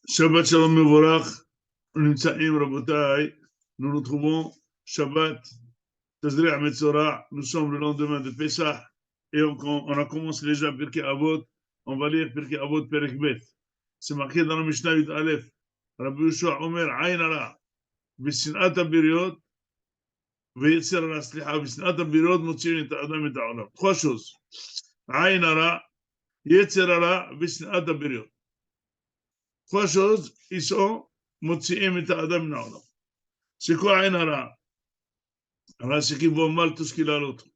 Shabbat Shalom Mevorach, Nimtsaim Rabotai, nous nous trouvons Shabbat Tazri'a Metzora, nous sommes le lendemain de Pessah et on a commencé déjà Pirkei Avot, on va lire Pirkei Avot Perek Bet. C'est marqué dans le Mishnah Yud Aleph, Rabbi Yoshua Omer, Ayn Ara, V'sinat HaBiriot, V'yetzer Hara, slicha, V'sinat HaBiriot, Motzin et Adam et Ha'olam. Trois choses. Ayn Ara, Yetzer Hara, V'sinat HaBiriot. Trois choses, ils sont Motzi'im et Adam Na'olam. C'est quoi Ayn Hara? Alors, c'est qu'il voit mal tout ce qu'il a à l'autre.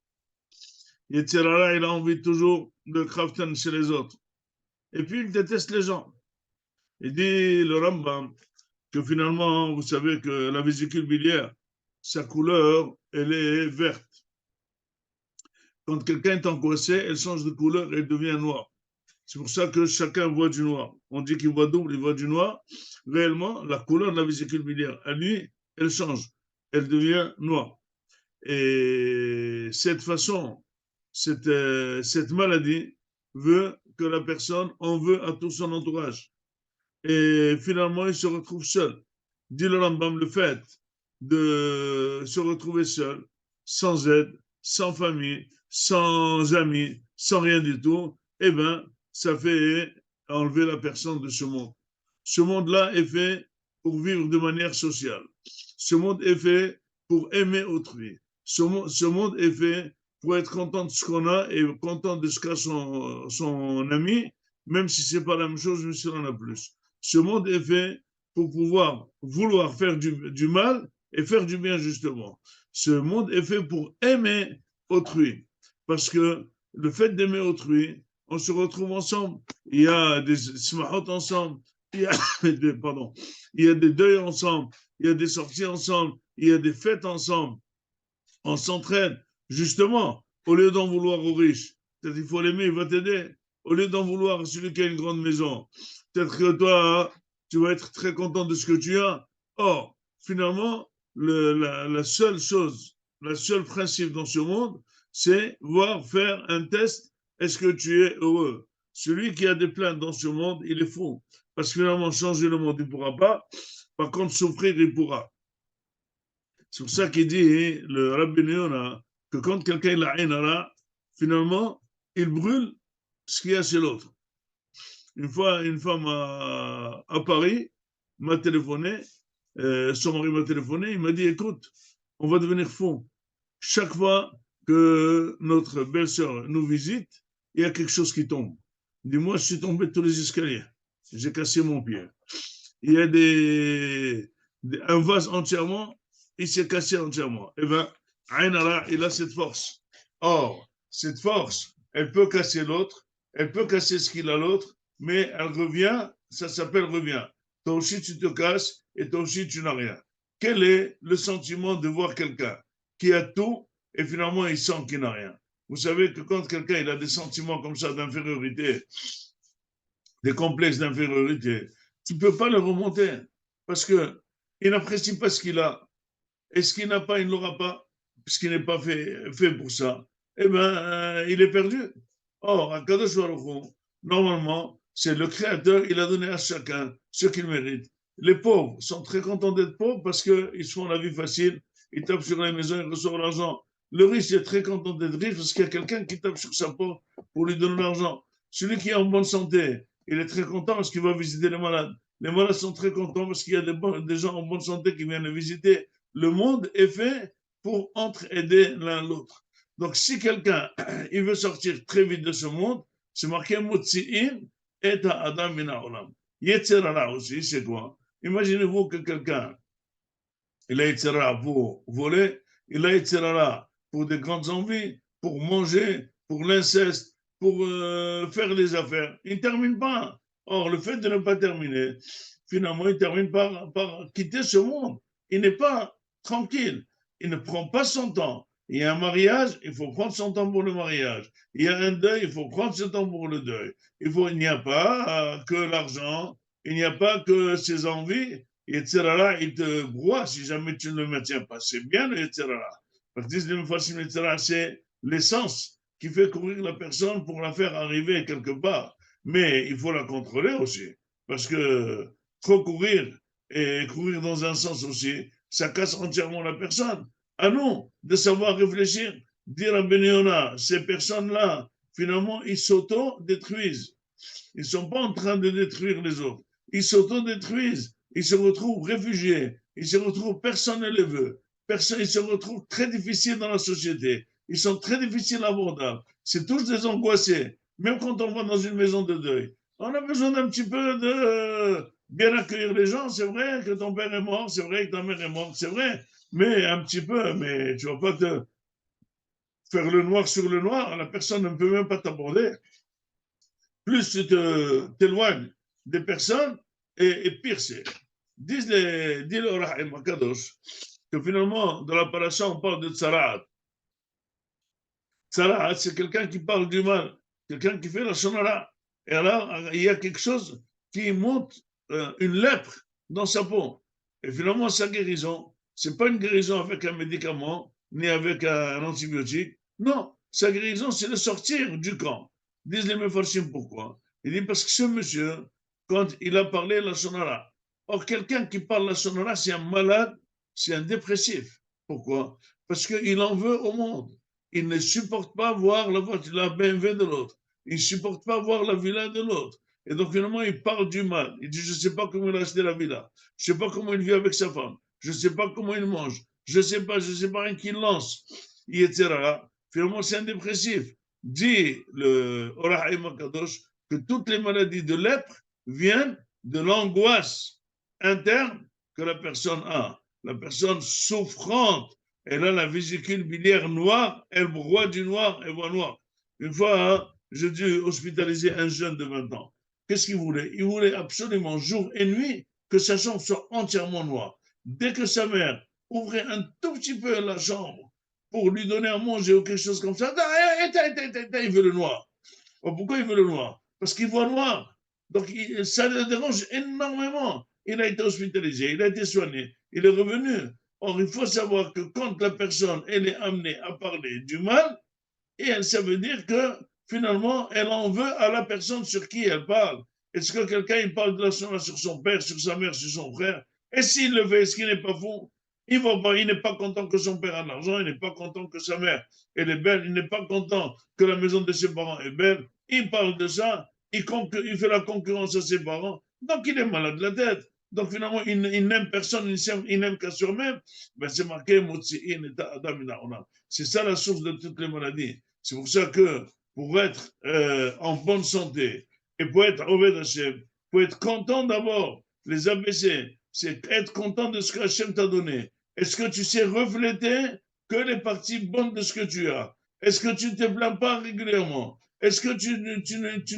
Yetzer Hara, il a envie toujours de craften chez les autres. Et puis, il déteste les gens. Il dit, le Rambam, que finalement, vous savez que la vésicule biliaire, sa couleur, elle est verte. Quand quelqu'un est angoissé, elle change de couleur et elle devient noire. C'est pour ça que chacun voit du noir. On dit qu'il voit double, il voit du noir. Réellement, la couleur de la vésicule biliaire, à lui, elle change. Elle devient noire. Et cette façon, cette maladie veut que la personne en veut à tout son entourage. Et finalement, il se retrouve seul. Dit le Rambam, le fait de se retrouver seul, sans aide, sans famille, sans amis, sans rien du tout, eh bien, ça fait enlever la personne de ce monde. Ce monde-là est fait pour vivre de manière sociale. Ce monde est fait pour aimer autrui. Ce monde est fait pour être content de ce qu'on a et content de ce qu'a son ami, même si ce n'est pas la même chose, mais s'il en a plus. Ce monde est fait pour pouvoir vouloir faire du mal et faire du bien, justement. Ce monde est fait pour aimer autrui. Parce que le fait d'aimer autrui, on se retrouve ensemble. Il y a des smahot ensemble. Il y a il y a des deuils ensemble. Il y a des sorties ensemble. Il y a des fêtes ensemble. On s'entraide. Justement, au lieu d'en vouloir aux riches, peut-être il faut l'aimer, il va t'aider. Au lieu d'en vouloir à celui qui a une grande maison, peut-être que toi, tu vas être très content de ce que tu as. Or, finalement, la seule chose, le seul principe dans ce monde, c'est voir faire un test. Est-ce que tu es heureux? Celui qui a des plaintes dans ce monde, il est fou. Parce que finalement, changer le monde, il ne pourra pas. Par contre, souffrir, il pourra. C'est pour ça qu'il dit, le Rabbi Néona, que quand quelqu'un a Ayn Hara, finalement, il brûle ce qu'il y a chez l'autre. Une fois, une femme à Paris m'a téléphoné, son mari m'a téléphoné, il m'a dit, écoute, on va devenir fou. Chaque fois que notre belle-sœur nous visite, il y a quelque chose qui tombe. Il dit, moi, je suis tombé de tous les escaliers. J'ai cassé mon pied. Il y a un vase entièrement, il s'est cassé entièrement. Eh bien, Ayn Hara, il a cette force. Or, cette force, elle peut casser l'autre, elle peut casser ce qu'il a l'autre, mais elle revient, ça s'appelle revient. Toi aussi, tu te casses et toi aussi, tu n'as rien. Quel est le sentiment de voir quelqu'un qui a tout et finalement, il sent qu'il n'a rien? Vous savez que quand quelqu'un il a des sentiments comme ça d'infériorité, des complexes d'infériorité, tu ne peux pas le remonter parce qu'il n'apprécie pas ce qu'il a. Et ce qu'il n'a pas, il ne l'aura pas, puisqu'il n'est pas fait pour ça. Eh bien, il est perdu. Or, à Kadosh Baruch Hu, normalement, c'est le Créateur, il a donné à chacun ce qu'il mérite. Les pauvres sont très contents d'être pauvres parce qu'ils se font la vie facile, ils tapent sur les maisons, ils reçoivent l'argent. Le riche est très content d'être riche parce qu'il y a quelqu'un qui tape sur sa porte pour lui donner l'argent. Celui qui est en bonne santé, il est très content parce qu'il va visiter les malades. Les malades sont très contents parce qu'il y a des gens en bonne santé qui viennent le visiter. Le monde est fait pour entraider l'un l'autre. Donc, si quelqu'un il veut sortir très vite de ce monde, c'est marqué Motzi'in et Adam min ha'olam. Yetzer hara aussi, c'est quoi? Imaginez-vous que quelqu'un, il a Yetzer hara pour voler, il a Yetzer hara pour des grandes envies, pour manger, pour l'inceste, pour faire des affaires. Il ne termine pas. Or, le fait de ne pas terminer, finalement, il termine par quitter ce monde. Il n'est pas tranquille. Il ne prend pas son temps. Il y a un mariage, il faut prendre son temps pour le mariage. Il y a un deuil, il faut prendre son temps pour le deuil. Il n'y a pas que l'argent, il n'y a pas que ses envies. Et etc. Il te broie si jamais tu ne le maintiens pas. C'est bien le etc. Parce que c'est l'essence qui fait courir la personne pour la faire arriver quelque part. Mais il faut la contrôler aussi. Parce que trop courir et courir dans un sens aussi, ça casse entièrement la personne. À nous de savoir réfléchir, dire à Benéona, ces personnes-là, finalement, ils s'auto-détruisent. Ils ne sont pas en train de détruire les autres. Ils s'auto-détruisent. Ils se retrouvent réfugiés. Ils se retrouvent, personne ne les veut. Personne, ils se retrouvent très difficiles dans la société. Ils sont très difficiles à abordables. C'est tous des angoissés. Même quand on va dans une maison de deuil, on a besoin d'un petit peu de bien accueillir les gens. C'est vrai que ton père est mort, c'est vrai que ta mère est morte, c'est vrai. Mais un petit peu, mais tu ne vas pas te faire le noir sur le noir. La personne ne peut même pas t'aborder. Plus tu t'éloignes des personnes, et pire c'est. Dit le Rahim Akadosh que finalement, dans la paracha, on parle de Tsara'at. Tsara'at, c'est quelqu'un qui parle du mal, quelqu'un qui fait la shonara. Et alors, il y a quelque chose qui monte, une lèpre dans sa peau. Et finalement, sa guérison, ce n'est pas une guérison avec un médicament, ni avec un antibiotique. Non, sa guérison, c'est de sortir du camp. Disent les Mefarshim pourquoi. Il dit parce que ce monsieur, quand il a parlé la shonara, or quelqu'un qui parle la shonara, c'est un malade, c'est un dépressif. Pourquoi? Parce qu'il en veut au monde. Il ne supporte pas voir la BMW de l'autre. Il ne supporte pas voir la villa de l'autre. Et donc, finalement, il parle du mal. Il dit, je ne sais pas comment il a acheté la villa. Je ne sais pas comment il vit avec sa femme. Je ne sais pas comment il mange. Je ne sais pas rien qu'il lance. Etc. Finalement, c'est un dépressif. Dit le Orahaim Akadosh que toutes les maladies de lèpre viennent de l'angoisse interne que la personne a. La personne souffrante, elle a la vésicule biliaire noire, elle broie du noir, elle voit noir. Une fois, hein, j'ai dû hospitaliser un jeune de 20 ans. Qu'est-ce qu'il voulait? Il voulait absolument, jour et nuit, que sa chambre soit entièrement noire. Dès que sa mère ouvrait un tout petit peu la chambre pour lui donner à manger ou quelque chose comme ça, il veut le noir. Pourquoi il veut le noir? Parce qu'il voit noir. Donc, ça le dérange énormément. Il a été hospitalisé, il a été soigné, il est revenu. Or, il faut savoir que quand la personne, elle est amenée à parler du mal, et ça veut dire que finalement, elle en veut à la personne sur qui elle parle. Est-ce que quelqu'un il parle de la sur son père, sur sa mère, sur son frère? Et s'il le fait, est-ce qu'il n'est pas fou? Il n'est pas content que son père a de l'argent, il n'est pas content que sa mère elle est belle, il n'est pas content que la maison de ses parents est belle. Il parle de ça, il fait la concurrence à ses parents, donc il est malade de la tête. Donc finalement, il n'aime personne, il n'aime qu'à soi-même. Ben, c'est marqué, c'est ça la source de toutes les maladies. C'est pour ça que pour être en bonne santé et pour être Oved Hashem, pour être content d'abord, les ABC, c'est être content de ce que Hashem t'a donné. Est-ce que tu sais refléter que les parties bonnes de ce que tu as? Est-ce que tu ne te plains pas régulièrement? Est-ce que tu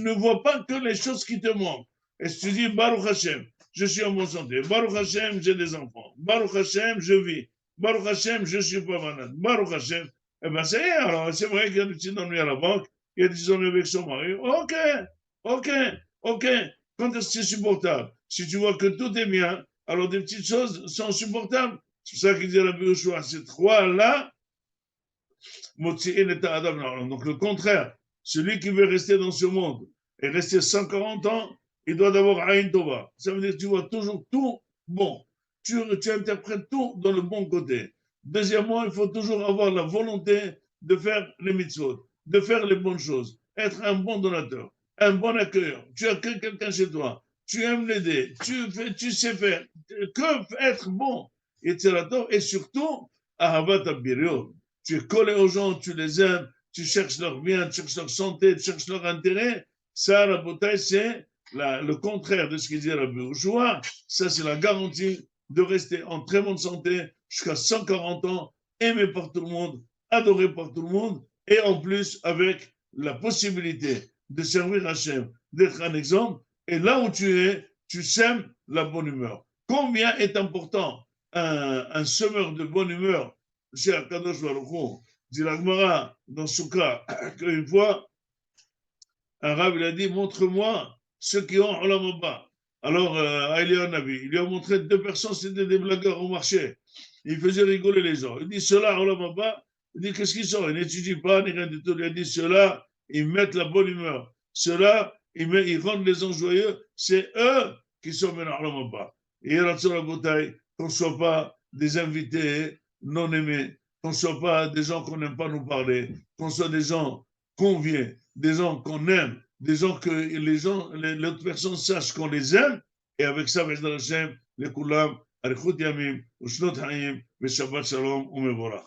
ne vois pas que les choses qui te manquent? Est-ce que tu dis Baruch Hashem, je suis en bonne santé. Baruch Hashem, j'ai des enfants. Baruch Hashem, je vis. Baruch Hashem, je ne suis pas malade. Baruch Hashem, eh bien, ça y est, alors, c'est vrai qu'il y a des petits ennuis à la banque, il y a des ennuis avec son mari. Ok, ok, ok. Quand est-ce que c'est supportable? Si tu vois que tout est bien, alors des petites choses sont supportables. C'est pour ça qu'il dit à la Biochoua, ces trois-là, donc le contraire, celui qui veut rester dans ce monde et rester 140 ans, il doit d'abord Aïn Tova. Ça veut dire que tu vois toujours tout bon. Tu interprètes tout dans le bon côté. Deuxièmement, il faut toujours avoir la volonté de faire les mitzvot, de faire les bonnes choses, être un bon donateur, un bon accueilleur. Tu accueilles quelqu'un chez toi, tu aimes l'aider, tu sais faire, que être bon, etc. Et surtout, Ahavat Abirion. Tu es collé aux gens, tu les aimes, tu cherches leur bien, tu cherches leur santé, tu cherches leur intérêt. Ça, la bataille, c'est le contraire de ce qu'il dit Rabbi Ushua. Ça, c'est la garantie de rester en très bonne santé jusqu'à 140 ans, aimé par tout le monde, adoré par tout le monde, et en plus avec la possibilité de servir Hachem, d'être un exemple. Et là où tu es, tu sèmes la bonne humeur. Combien est important un semeur de bonne humeur chez Akadosh Baruch Hu? Dit la Gemara dans Soukha qu'une fois, un rab il a dit montre-moi ceux qui ont Olam Haba. Alors, Eliyahu Navi, il lui a montré deux personnes, c'était des blagueurs au marché. Il faisait rigoler les gens. Il dit ceux-là, Olam Haba, il dit qu'est-ce qu'ils sont? Ils n'étudient pas, ni rien du tout. Il a dit ceux-là, ils mettent la bonne humeur. Ceux-là, ils rendent les gens joyeux. C'est eux qui sont venus à Olam. Et qu'on ne soit pas des invités non aimés, qu'on ne soit pas des gens qu'on n'aime pas nous parler, qu'on soit des gens qu'on vient, des gens qu'on aime, des gens que les autres personnes sachent qu'on les aime, et avec ça, Bezrat Hashem, les Kulam, Arichut Yamim, Ushnot Hayim, Shabbat Shalom, Umevorach.